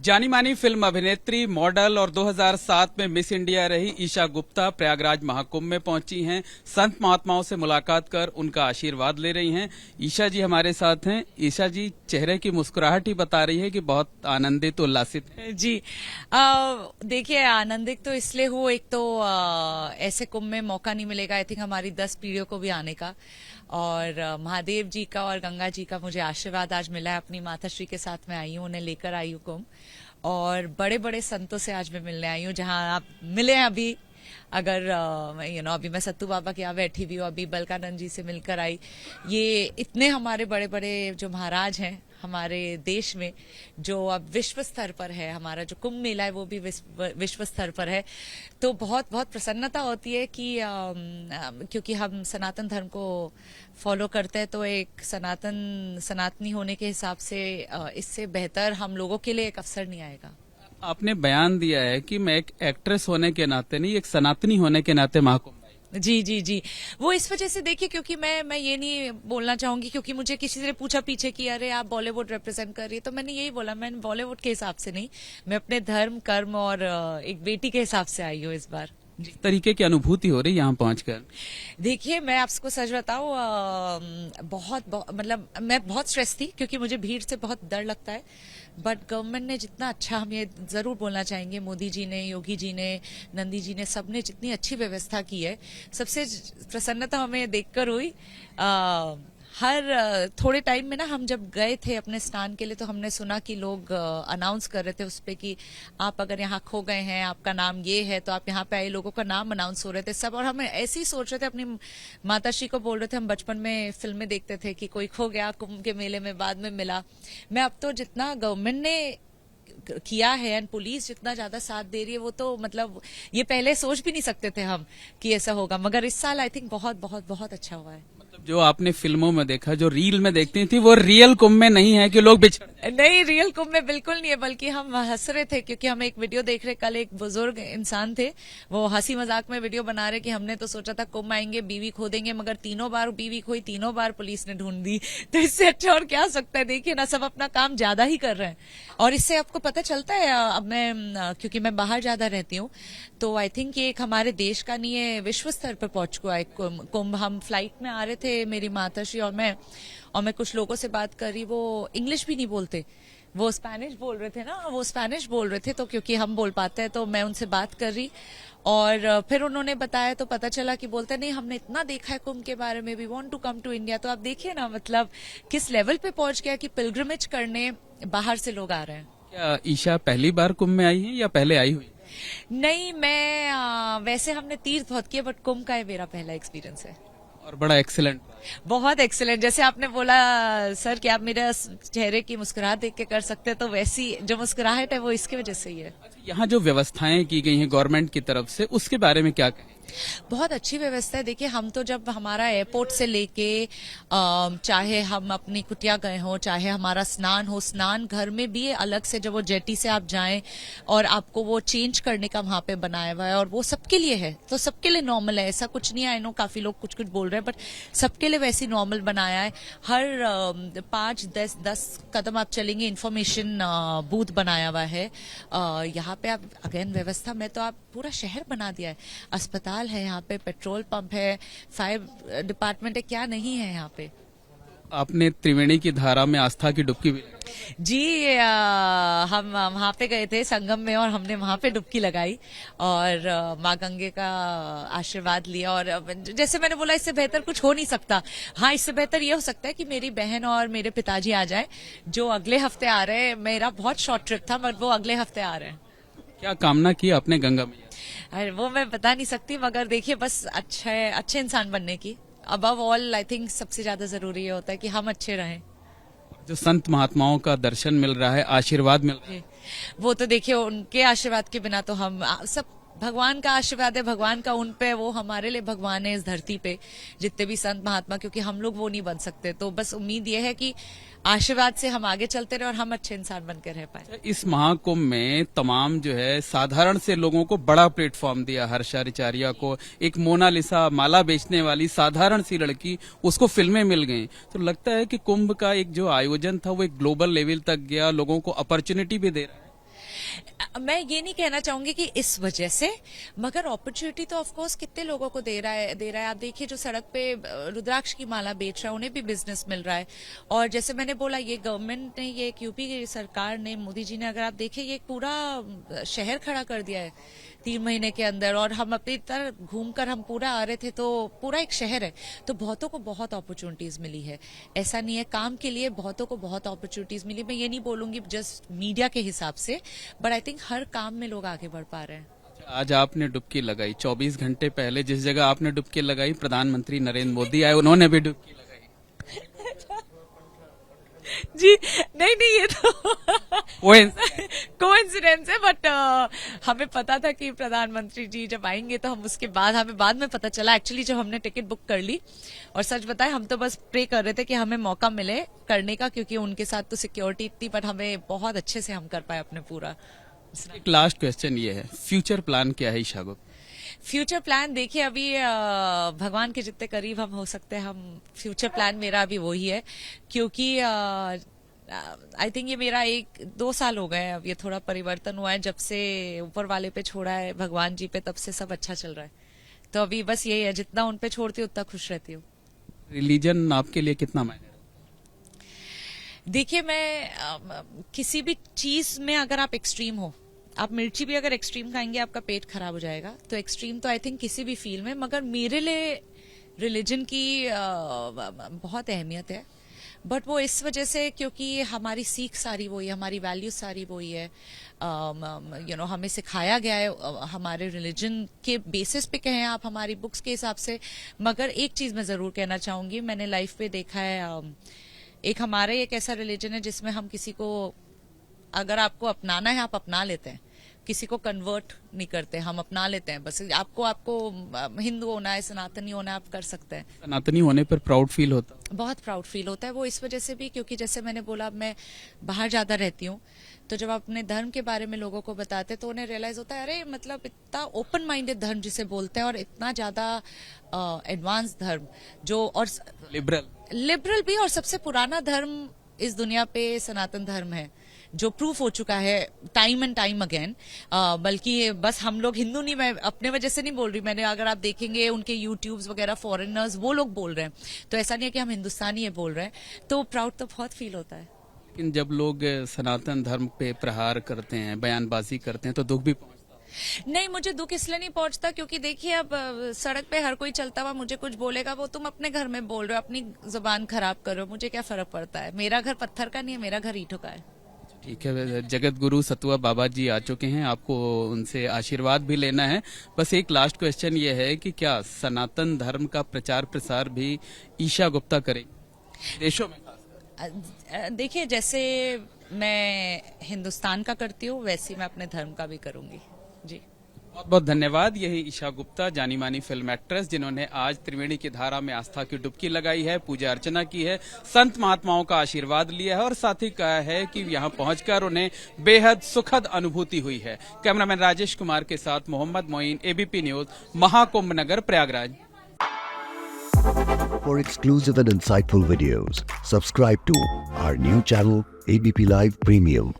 जानी मानी फिल्म अभिनेत्री, मॉडल और 2007 में मिस इंडिया रही ईशा गुप्ता प्रयागराज महाकुंभ में पहुंची हैं। संत महात्माओं से मुलाकात कर उनका आशीर्वाद ले रही हैं। ईशा जी हमारे साथ हैं। ईशा जी, चेहरे की मुस्कुराहट ही बता रही है कि बहुत आनंदित उल्लासित है। जी, देखिए, आनंदित तो इसलिए हूँ, एक तो ऐसे कुंभ में मौका नहीं मिलेगा आई थिंक हमारी 10 पीढ़ियों को भी आने का, और महादेव जी का और गंगा जी का मुझे आशीर्वाद आज मिला है। अपनी माताश्री के साथ मैं आई हूँ, उन्हें लेकर आई हूँ कुंभ, और बड़े बड़े संतों से आज मैं मिलने आई हूँ, जहाँ आप मिले हैं अभी। अगर अभी मैं सत्तू बाबा के यहाँ बैठी भी हूँ, अभी बलकानंद जी से मिलकर आई। ये इतने हमारे बड़े बड़े जो महाराज हैं हमारे देश में, जो अब विश्व स्तर पर है, हमारा जो कुंभ मेला है वो भी विश्व स्तर पर है, तो बहुत बहुत प्रसन्नता होती है कि क्योंकि हम सनातन धर्म को फॉलो करते हैं, तो एक सनातनी होने के हिसाब से इससे बेहतर हम लोगों के लिए एक अवसर नहीं आएगा। आपने बयान दिया है कि मैं एक एक्ट्रेस होने के नाते नहीं, एक सनातनी होने के नाते महाकुंभ। जी जी जी, वो इस वजह से देखिए, क्योंकि मैं ये नहीं बोलना चाहूंगी, क्योंकि मुझे किसी ने पूछा पीछे कि अरे आप बॉलीवुड रिप्रेजेंट कर रही है, तो मैंने यही बोला, मैं बॉलीवुड के हिसाब से नहीं, मैं अपने धर्म, कर्म और एक बेटी के हिसाब से आई हूँ इस बार। जिस तरीके की अनुभूति हो रही है यहाँ पहुंचकर, देखिए, मैं आपको सच बताऊं, मतलब मैं बहुत स्ट्रेस थी, क्योंकि मुझे भीड़ से बहुत डर लगता है, बट गवर्नमेंट ने जितना अच्छा, हम ये जरूर बोलना चाहेंगे, मोदी जी ने, योगी जी ने, नंदी जी ने, सबने जितनी अच्छी व्यवस्था की है, सबसे प्रसन्नता हमें देखकर हुई। हर थोड़े टाइम में ना, हम जब गए थे अपने स्नान के लिए, तो हमने सुना कि लोग अनाउंस कर रहे थे उस पे कि आप अगर यहाँ खो गए हैं, आपका नाम ये है, तो आप यहाँ पे आए। लोगों का नाम अनाउंस हो रहे थे सब, और हम ऐसे ही सोच रहे थे, अपनी माताश्री को बोल रहे थे, हम बचपन में फिल्में देखते थे कि कोई खो गया कुंभ के मेले में, बाद में मिला। मैं अब तो जितना गवर्नमेंट ने किया है एंड पुलिस जितना ज्यादा साथ दे रही है, वो तो मतलब ये पहले सोच भी नहीं सकते थे हम कि ऐसा होगा, मगर इस साल आई थिंक बहुत बहुत बहुत अच्छा हुआ है। जो आपने फिल्मों में देखा, जो रील में देखती थी, वो रियल कुंभ में नहीं है कि लोग बिछड़ नहीं, रियल कुंभ में बिल्कुल नहीं है, बल्कि हम हंस रहे थे, क्योंकि हम एक वीडियो देख रहे, कल एक बुजुर्ग इंसान थे, वो हंसी मजाक में वीडियो बना रहे कि हमने तो सोचा था कुंभ आएंगे, बीवी खो देंगे, मगर 3 बार बीवी खोई, 3 बार पुलिस ने ढूंढ दी, तो इससे अच्छा और क्या सकता है। देखिए ना, सब अपना काम ज्यादा ही कर रहे हैं, और इससे आपको पता चलता है, अब मैं क्योंकि मैं बाहर ज्यादा रहती हूँ, तो आई थिंक ये एक हमारे देश का नहीं है, विश्व स्तर पर पहुंच चुका है कुंभ। हम फ्लाइट में आ रहे थे, मेरी माताश्री और मैं कुछ लोगों से बात करी, वो इंग्लिश भी नहीं बोलते, वो स्पेनिश बोल रहे थे ना, वो स्पेनिश बोल रहे थे, तो क्योंकि हम बोल पाते हैं, तो मैं उनसे बात कर रही, और फिर उन्होंने बताया, तो पता चला कि बोलते नहीं, हमने इतना देखा है कुंभ के बारे में, we want to come to India. तो आप देखिए ना, मतलब किस लेवल पे पहुंच गया कि पिलग्रिमेज करने बाहर से लोग आ रहे हैं। क्या ईशा पहली बार कुंभ में आई है या पहले आई हुई? नहीं, मैं वैसे हमने तीर्थ बहुत किए, बट कुंभ का मेरा पहला एक्सपीरियंस है। और बड़ा एक्सीलेंट, बहुत एक्सीलेंट। जैसे आपने बोला सर कि आप मेरे चेहरे की मुस्कुराहट देख के कर सकते हैं, तो वैसी जो मुस्कुराहट है वो इसकी वजह से ही है। यहाँ जो व्यवस्थाएं की गई हैं गवर्नमेंट की तरफ से, उसके बारे में क्या कहें? बहुत अच्छी व्यवस्था है। देखिए, हम तो जब हमारा एयरपोर्ट से लेके चाहे हम अपनी कुटिया गए हो, चाहे हमारा स्नान हो, स्नान घर में भी अलग से जब वो जेटी से आप जाएं, और आपको वो चेंज करने का वहां पे बनाया हुआ है, और वो सबके लिए है, तो सबके लिए नॉर्मल है, ऐसा कुछ नहीं है। आई नो काफी लोग कुछ कुछ बोल रहे हैं, बट सबके लिए वैसी नॉर्मल बनाया है। हर 5-10 कदम आप चलेंगे, इंफॉर्मेशन बूथ बनाया हुआ है यहाँ पे। आप अगेन व्यवस्था में तो आप पूरा शहर बना दिया है, अस्पताल है यहाँ पे, पेट्रोल पंप है, फायर डिपार्टमेंट है, क्या नहीं है यहाँ पे। आपने त्रिवेणी की धारा में आस्था की डुबकी भी जी, हम वहाँ पे गए थे संगम में, और हमने वहाँ पे डुबकी लगाई, और माँ गंगे का आशीर्वाद लिया, और जैसे मैंने बोला, इससे बेहतर कुछ हो नहीं सकता। हाँ, इससे बेहतर ये हो सकता है कि मेरी बहन और मेरे पिताजी आ जाए, जो अगले हफ्ते आ रहे हैं। मेरा बहुत शॉर्ट ट्रिप था, बट वो अगले हफ्ते आ रहे हैं। क्या कामना की आपने गंगा मैया? अरे वो मैं बता नहीं सकती, मगर देखिए, बस अच्छे इंसान बनने की, अबव ऑल आई थिंक सबसे ज्यादा जरूरी ये होता है कि हम अच्छे रहें। जो संत महात्माओं का दर्शन मिल रहा है, आशीर्वाद मिल रहा है, वो तो देखिए, उनके आशीर्वाद के बिना तो हम सब, भगवान का आशीर्वाद है, भगवान का उन पे, वो हमारे लिए भगवान है इस धरती पे, जितने भी संत महात्मा, क्योंकि हम लोग वो नहीं बन सकते। तो बस उम्मीद ये है कि आशीर्वाद से हम आगे चलते रहे और हम अच्छे इंसान बनकर रह पाए। इस महाकुंभ में तमाम जो है साधारण से लोगों को बड़ा प्लेटफॉर्म दिया। हर्षा रिचारिया को, एक मोनालिसा माला बेचने वाली साधारण सी लड़की, उसको फिल्में मिल गई। तो लगता है कि कुंभ का एक जो आयोजन था वो एक ग्लोबल लेवल तक गया, लोगों को अपॉर्चुनिटी भी दे रहा है। मैं ये नहीं कहना चाहूंगी कि इस वजह से, मगर अपॉर्चुनिटी तो ऑफ कोर्स कितने लोगों को दे रहा है। आप देखिए जो सड़क पे रुद्राक्ष की माला बेच रहा है उन्हें भी बिजनेस मिल रहा है। और जैसे मैंने बोला, ये गवर्नमेंट ने, ये एक यूपी की सरकार ने, मोदी जी ने, अगर आप देखिए ये पूरा शहर खड़ा कर दिया है 3 महीने के अंदर। और हम अपनी तरह घूमकर हम पूरा आ रहे थे तो पूरा एक शहर है, तो बहुतों को बहुत अपॉर्चुनिटीज मिली है। ऐसा नहीं है, काम के लिए बहुतों को बहुत अपॉर्चुनिटीज मिली। मैं ये नहीं बोलूंगी जस्ट मीडिया के हिसाब से, बट आई थिंक हर काम में लोग आगे बढ़ पा रहे हैं। आज आपने डुबकी लगाई, 24 घंटे पहले जिस जगह आपने डुबकी लगाई प्रधानमंत्री नरेंद्र मोदी आए, उन्होंने भी डुबकी लगाई। जी नहीं, ये तो कोइंसिडेंस है, बट हमें पता था कि प्रधानमंत्री जी जब आएंगे तो हम उसके बाद, हमें बाद में पता चला एक्चुअली जब हमने टिकट बुक कर ली। और सच बताएं, हम तो बस प्रे कर रहे थे कि हमें मौका मिले करने का, क्योंकि उनके साथ तो सिक्योरिटी इतनी, बट हमें बहुत अच्छे से हम कर पाए अपने पूरा। एक लास्ट क्वेश्चन ये है, फ्यूचर प्लान क्या है ईशा गुप्ता? फ्यूचर प्लान देखिए, अभी भगवान के जितने करीब हम हो सकते हैं, हम फ्यूचर प्लान मेरा अभी वही है, क्योंकि आई थिंक ये मेरा 1-2 साल हो गए, अब ये थोड़ा परिवर्तन हुआ है जब से ऊपर वाले पे छोड़ा है, भगवान जी पे, तब से सब अच्छा चल रहा है। तो अभी बस यही है, जितना उन पे छोड़ती हूँ उतना खुश रहती हूँ। रिलीजन आपके लिए कितना मायने रखता है? देखिए, मैं किसी भी चीज में अगर आप एक्सट्रीम हो, आप मिर्ची भी अगर एक्सट्रीम खाएंगे आपका पेट खराब हो जाएगा। तो एक्सट्रीम तो आई थिंक किसी भी फील्ड में, मगर मेरे लिए रिलीजन की बहुत अहमियत है। बट वो इस वजह से क्योंकि हमारी सीख सारी वही है, हमारी वैल्यूज सारी वही है। हमें सिखाया गया है हमारे रिलीजन के बेसिस पे, कहें आप हमारी बुक्स के हिसाब से। मगर एक चीज मैं जरूर कहना चाहूंगी, मैंने लाइफ पे देखा है, हमारे एक ऐसा रिलीजन है जिसमें हम किसी को, अगर आपको अपनाना है आप अपना लेते हैं, किसी को कन्वर्ट नहीं करते, हम अपना लेते हैं। बस आपको हिंदू होना है, सनातनी होना है, आप कर सकते हैं। सनातनी होने पर प्राउड फील होता है? बहुत प्राउड फील होता है। वो इस वजह से भी क्योंकि जैसे मैंने बोला, मैं बाहर ज्यादा रहती हूँ, तो जब आप अपने धर्म के बारे में लोगों को बताते तो उन्हें रियलाइज होता है, अरे मतलब इतना ओपन माइंडेड धर्म जिसे बोलते हैं, और इतना ज्यादा एडवांस धर्म जो, और लिबरल भी, और सबसे पुराना धर्म इस दुनिया पे सनातन धर्म है, जो प्रूफ हो चुका है टाइम एंड टाइम अगेन। बल्कि बस हम लोग हिंदू नहीं, मैं अपने वजह से नहीं बोल रही, मैंने, अगर आप देखेंगे उनके यूट्यूब्स वगैरह, फॉरेनर्स वो लोग बोल रहे हैं, तो ऐसा नहीं है कि हम हिंदुस्तानी ये बोल रहे हैं, तो प्राउड तो बहुत फील होता है। लेकिन जब लोग सनातन धर्म पे प्रहार करते हैं, बयानबाजी करते हैं, तो दुख भी पहुंचता है? नहीं, मुझे दुख इसलिए नहीं पहुंचता क्योंकि देखिए, अब सड़क पे हर कोई चलता हुआ मुझे कुछ बोलेगा, वो तुम अपने घर में बोल रहे हो, अपनी जुबान खराब कर रहे हो, मुझे क्या फर्क पड़ता है। मेरा घर पत्थर का नहीं है, मेरा घर ईंटों का है। ठीक है, जगत गुरु सतुआ बाबा जी आ चुके हैं, आपको उनसे आशीर्वाद भी लेना है। बस एक लास्ट क्वेश्चन ये है कि क्या सनातन धर्म का प्रचार प्रसार भी ईशा गुप्ता करेगी देशों में? देखिए, जैसे मैं हिंदुस्तान का करती हूँ, वैसे मैं अपने धर्म का भी करूंगी। जी, बहुत बहुत धन्यवाद। यही ईशा गुप्ता, जानी मानी फिल्म एक्ट्रेस, जिन्होंने आज त्रिवेणी की धारा में आस्था की डुबकी लगाई है, पूजा अर्चना की है, संत महात्माओं का आशीर्वाद लिया है, और साथ ही कहा है कि यहाँ पहुंचकर उन्हें बेहद सुखद अनुभूति हुई है। कैमरामैन राजेश कुमार के साथ Mohammad Moin, ABP News, Mahakumbh Nagar, Prayagraj. For exclusive and insightful videos, subscribe to our new channel ABP Live Premium.